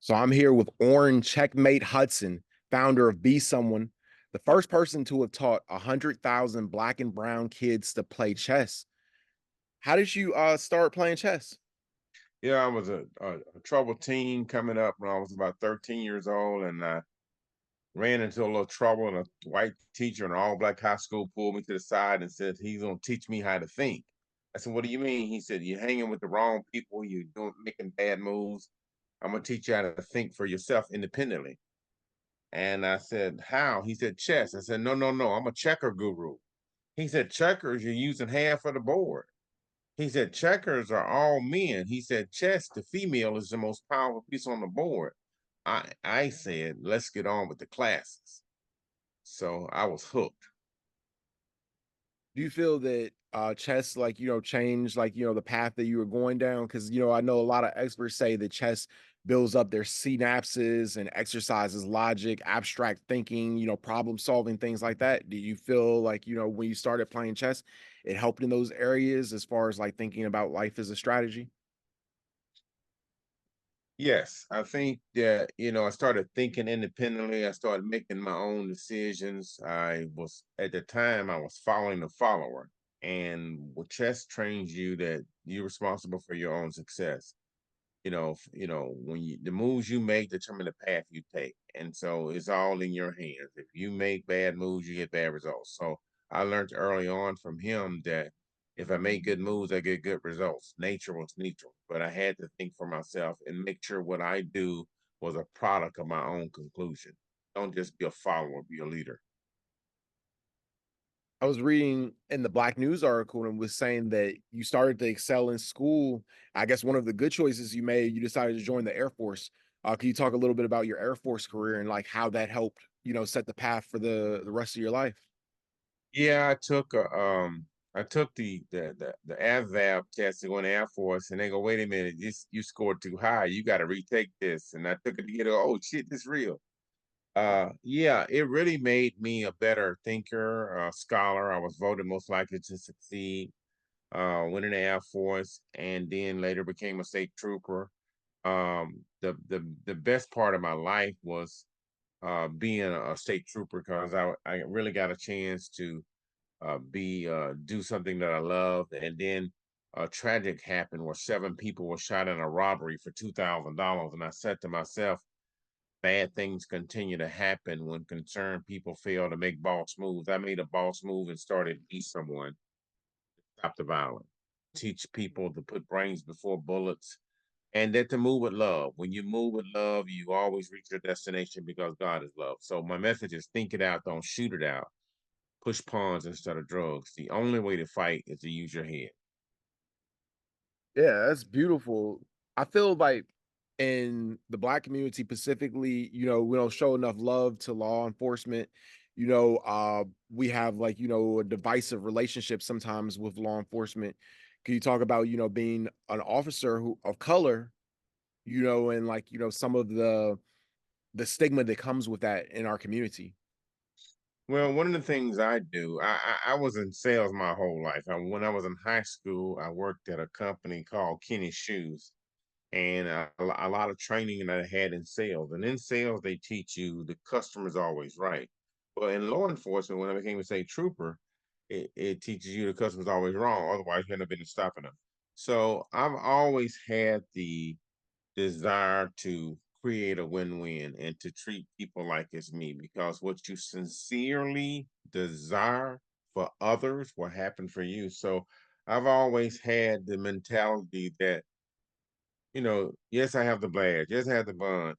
So I'm here with Orrin Checkmate Hudson, founder of Be Someone, the first person to have taught 100,000 black and brown kids to play chess. How did you start playing chess? Yeah, I was a troubled teen coming up when I was about 13 years old, and I ran into a little trouble. And a white teacher in an all-black high school pulled me to the side and said he's gonna teach me how to think. I said, "What do you mean?" He said, "You're hanging with the wrong people. You're doing making bad moves. I'm gonna teach you how to think for yourself independently." And I said, "How?" He said, "Chess." I said, "No, no, no. I'm a checker guru." He said, "Checkers, you're using half of the board." He said, checkers are all men. He said, chess, the female, is the most powerful piece on the board. I said, let's get on with the classes. So I was hooked. Do you feel that chess changed the path that you were going down? Because I know a lot of experts say that chess builds up their synapses and exercises logic, abstract thinking, problem solving, things like that. Do you feel like when you started playing chess, it helped in those areas as far as like thinking about life as a strategy? Yes, I think that, I started thinking independently. I started making my own decisions. At the time, I was following the follower. And what chess trains you that you're responsible for your own success. When the moves you make determine the path you take, and so it's all in your hands. If you make bad moves, you get bad results. So I learned early on from him that if I make good moves, I get good results. Nature was neutral, but I had to think for myself and make sure what I do was a product of my own conclusion. Don't just be a follower, be a leader. I was reading in the Black News article and was saying that you started to excel in school. I guess one of the good choices you made, you decided to join the Air Force. Can you talk a little bit about your Air Force career and like how that helped, set the path for the rest of your life? Yeah, I took the AVAB test to go in the Air Force, and they go, wait a minute, you scored too high. You got to retake this. And I took it to get, oh shit, this real. Yeah, it really made me a better thinker, a scholar. I was voted most likely to succeed. Went in the Air Force, and then later became a state trooper. The best part of my life was being a state trooper because I really got a chance to be do something that I loved, and then a tragic happened where seven people were shot in a robbery for $2,000, and I said to myself, bad things continue to happen when concerned people fail to make boss moves. I made a boss move and started Be Someone, stop the violence, teach people to put brains before bullets, and that to move with love. When you move with love, you always reach your destination because God is love. So my message is think it out, don't shoot it out. Push pawns instead of drugs. The only way to fight is to use your head. Yeah, that's beautiful. I feel like in the black community specifically, we don't show enough love to law enforcement. We have like, a divisive relationship sometimes with law enforcement. Can you talk about, being an officer who of color, and like, some of the stigma that comes with that in our community? Well, one of the things I do, I was in sales my whole life. When I was in high school, I worked at a company called Kenny Shoes, and a lot of training that I had in sales. And in sales, they teach you the customer's always right. But in law enforcement, when I became a state trooper, it teaches you the customer's always wrong. Otherwise, you end up been stopping them. So I've always had the desire to create a win-win and to treat people like it's me, because what you sincerely desire for others will happen for you. So I've always had the mentality that, yes, I have the badge, yes, I have the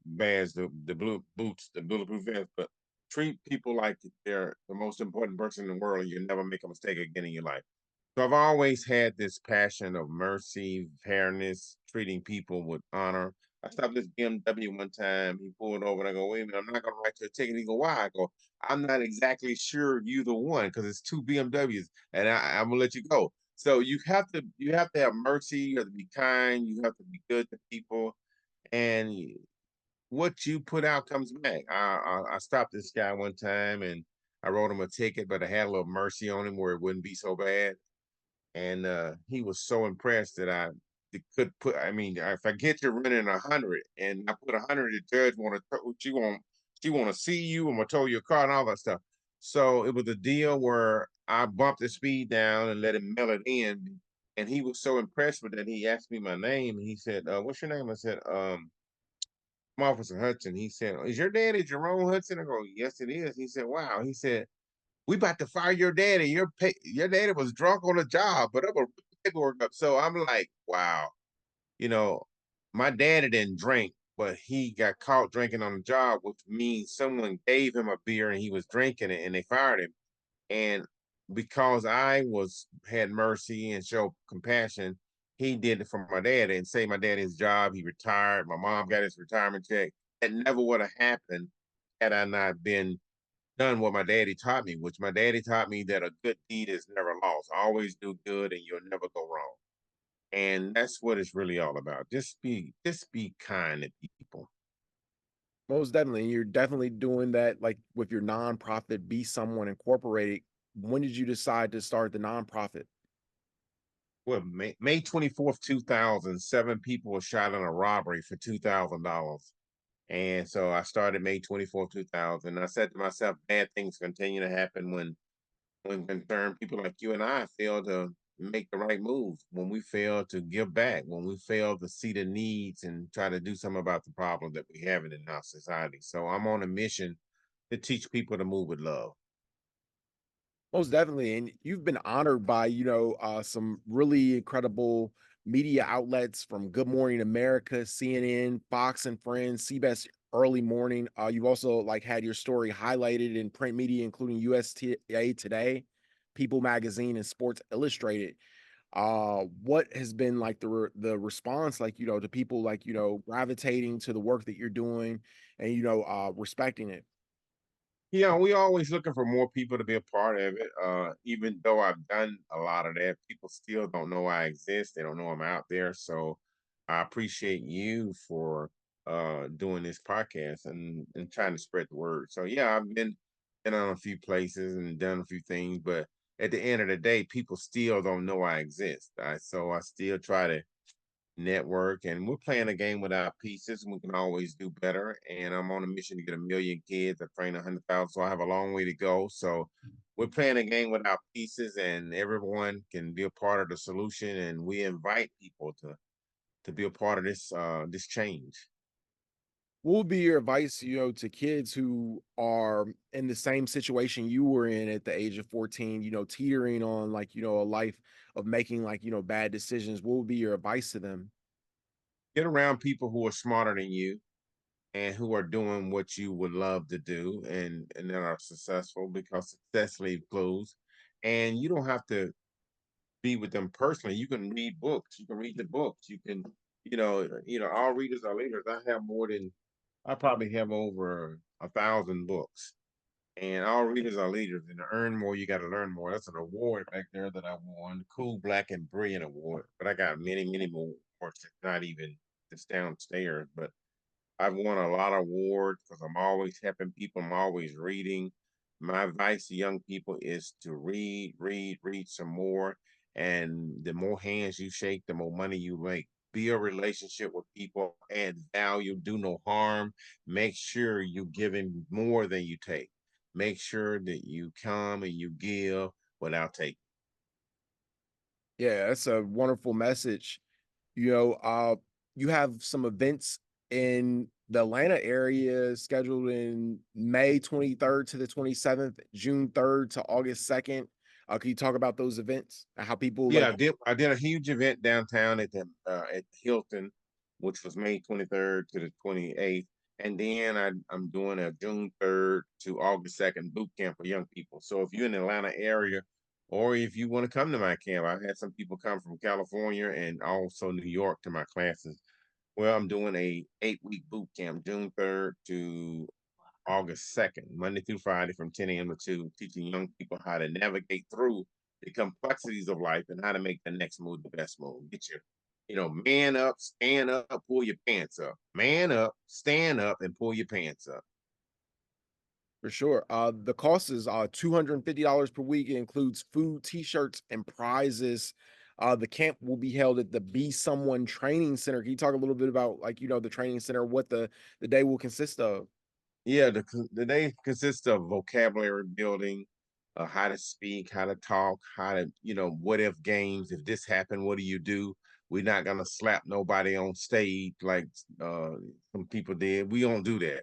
badge, the blue boots, the bulletproof vest, but treat people like they're the most important person in the world, and you never make a mistake again in your life. So I've always had this passion of mercy, fairness, treating people with honor. I stopped this BMW one time. He pulled over and I go, wait a minute, I'm not gonna write you a ticket. He go, why? I go, I'm not exactly sure you the one because it's two BMWs and I'm gonna let you go. So you have to have mercy, you have to be kind, you have to be good to people, and what you put out comes back. I stopped this guy one time and I wrote him a ticket, but I had a little mercy on him where it wouldn't be so bad, and he was so impressed that I could put. I mean, if I get you running 100 and I put 100, the judge want to she want to see you. I'm gonna tow your car and all that stuff. So it was a deal where I bumped the speed down and let him mail it in. And he was so impressed with that, he asked me my name. He said, "What's your name?" I said, I'm Officer Hudson." He said, "Is your daddy Jerome Hudson?" I go, "Yes, it is." He said, "Wow." He said, "We about to fire your daddy. Your daddy was drunk on the job, but I'm gonna put the paperwork up." So I'm like, wow, you know, my daddy didn't drink, but he got caught drinking on the job, which means someone gave him a beer and he was drinking it and they fired him. And because I was had mercy and showed compassion, he did it for my dad and saved my dad his job. He retired. My mom got his retirement check. It never would have happened had I not been done what my daddy taught me, which my daddy taught me that a good deed is never lost. Always do good and you'll never go wrong. And that's what it's really all about. Just be kind to people. Most definitely. And you're definitely doing that like with your nonprofit, Be Someone Incorporated. When did you decide to start the nonprofit? Well, May 24th, 2000, 7 people were shot in a robbery for $2,000. And so I started May 24th, 2000. I said to myself, bad things continue to happen when concerned people like you and I fail to make the right move, when we fail to give back, when we fail to see the needs and try to do something about the problem that we have in our society. So I'm on a mission to teach people to move with love. Most definitely. And you've been honored by, some really incredible media outlets from Good Morning America, CNN, Fox and Friends, CBS Early Morning. You've also like had your story highlighted in print media, including USTA Today, People Magazine, and Sports Illustrated. What has been like the response, like, to people like, gravitating to the work that you're doing and, respecting it? Yeah, we always looking for more people to be a part of it. Even though I've done a lot of that, people still don't know I exist. They don't know I'm out there. So I appreciate you for doing this podcast and trying to spread the word. So yeah, been on a few places and done a few things, but at the end of the day, people still don't know I exist. So I still try to network, and we're playing a game without pieces, and we can always do better. And I'm on a mission to get 1 million kids. I train 100,000, so I have a long way to go. So we're playing a game without pieces, and everyone can be a part of the solution. And we invite people to be a part of this change. What would be your advice, to kids who are in the same situation you were in at the age of 14, teetering on like, a life of making like, bad decisions? What would be your advice to them? Get around people who are smarter than you and who are doing what you would love to do and that are successful, because success leaves clues. And you don't have to be with them personally. You can read books. You can read the books. You can, all readers are leaders. I probably have over 1,000 books, and all readers are leaders. And to earn more, you got to learn more. That's an award back there that I won, the Cool, Black, and Brilliant Award. But I got many, many more awards, not even just downstairs. But I've won a lot of awards because I'm always helping people. I'm always reading. My advice to young people is to read, read, read some more. And the more hands you shake, the more money you make. Be a relationship with people, add value, do no harm. Make sure you giving more than you take. Make sure that you come and you give without taking. Yeah, that's a wonderful message. You know, uh, you have some events in the Atlanta area scheduled in May 23rd to the 27th, June 3rd to August 2nd. Can you talk about those events and how people Yeah, like? I did a huge event downtown at Hilton, which was May 23rd to the 28th. And then I'm doing a June 3rd to August 2nd boot camp for young people. So if you're in the Atlanta area, or if you want to come to my camp, I've had some people come from California and also New York to my classes. Well, I'm doing a 8-week boot camp, June 3rd to August 2nd, Monday through Friday from 10 a.m. to 2, teaching young people how to navigate through the complexities of life and how to make the next move the best move. Get your, man up, stand up, pull your pants up. Man up, stand up, and pull your pants up. For sure. The cost is $250 per week. It includes food, t-shirts, and prizes. The camp will be held at the Be Someone Training Center. Can you talk a little bit about, like, the training center, what the day will consist of? Yeah, the day consists of vocabulary building, how to speak, how to talk, how to, what if games. If this happened, what do you do? We're not gonna slap nobody on stage like some people did. We don't do that.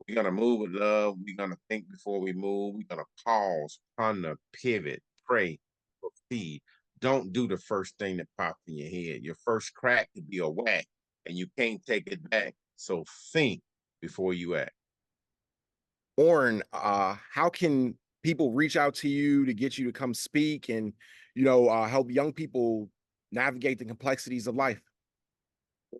We're gonna move with love. We're gonna think before we move. We're gonna pause, ponder, pivot, pray, proceed. Don't do the first thing that pops in your head. Your first crack could be a whack, and you can't take it back. So think before you act. Orrin, how can people reach out to you to get you to come speak and, help young people navigate the complexities of life?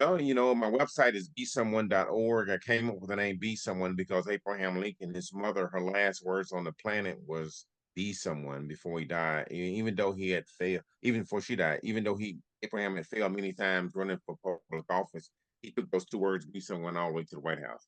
Well, my website is besomeone.org. I came up with the name Be Someone because Abraham Lincoln, his mother, her last words on the planet was be someone before he died. Even though he had failed, even before she died, even though Abraham had failed many times running for public office, he took those two words, be someone, all the way to the White House.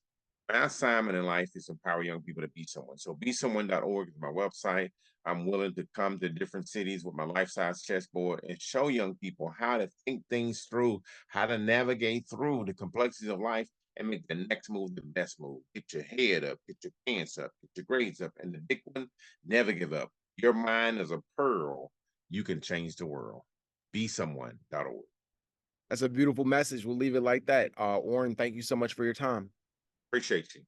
My assignment in life is to empower young people to be someone. So besomeone.org is my website. I'm willing to come to different cities with my life-size chessboard and show young people how to think things through, how to navigate through the complexities of life and make the next move the best move. Get your head up, get your pants up, get your grades up. And the big one, never give up. Your mind is a pearl. You can change the world. Besomeone.org. That's a beautiful message. We'll leave it like that. Orrin, thank you so much for your time. Appreciate you.